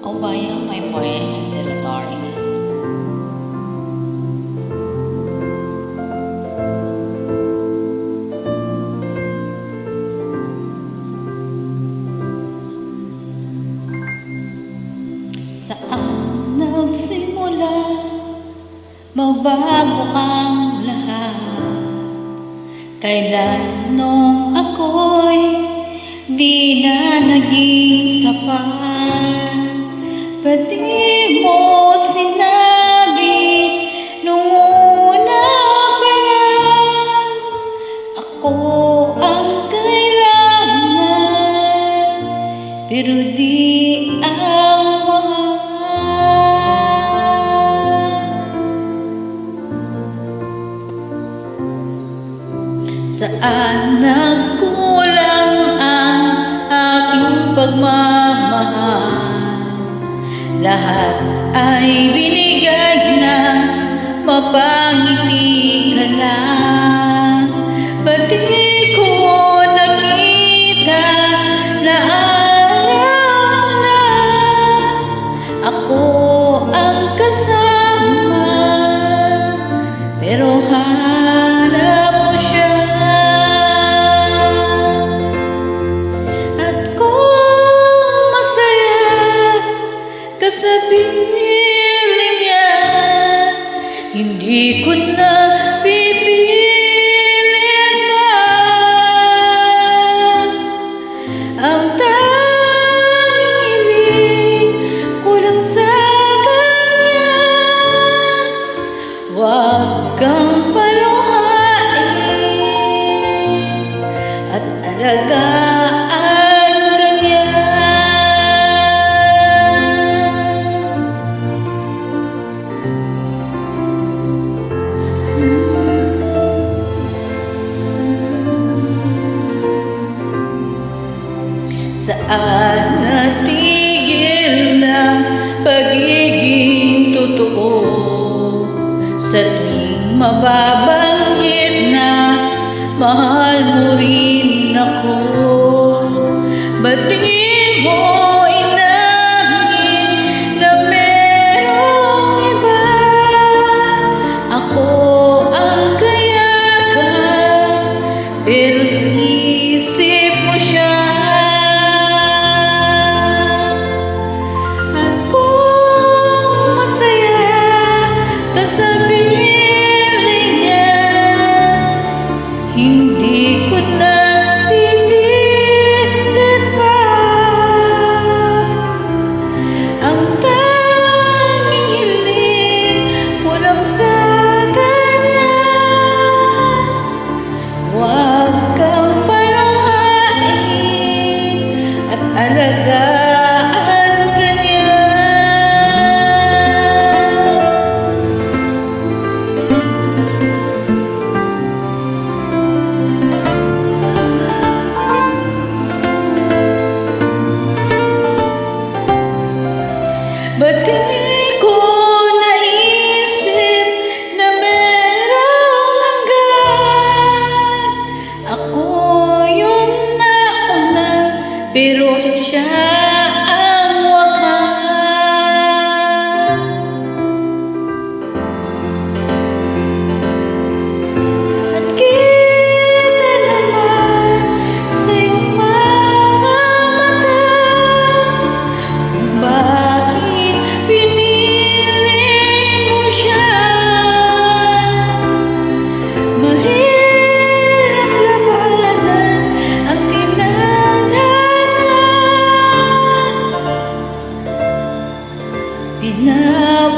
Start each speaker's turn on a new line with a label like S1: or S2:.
S1: Aubayan may poem and dilatory. Saan nagsimula magbago ang lahat? Kailan nung ako'y di na naging sapat? Ba't di mo sinabi nung una pa lang ako ang kailangan, pero di ang mahal? Saan nagkulang ang aking pagmamahal? Lahat ay binigay na, mapangiti ka lang. Ba't di ko nakita na araw na ako ang kasama, pero hanap mo siya? At kung masaya ka sa piling niya, hindi ko na pipilit pa. Ang tanging hiling ko lang sa kanya, huwag kang paluhain at alagaan ka niya. Saan natigil na pagiging totoo? Sa tuwing mababanggit na mahal mo rin ako, ba't di mo inamin na merong iba? Ako ang kayakan, pero sa isip mo siya. Hindi ko na pipilit pa. Ang tanging hiling ko lang sa kanya, huwag kang paluhain at alagaan ka niya. Ba't di ko naisip na merong hanggan? Ako yung nauna, pero siya ang wakas. At kita naman sa iyong mga mata kung bakit pinili mo siya. Mahirap labanan ang tinadhana, pinapaubaya.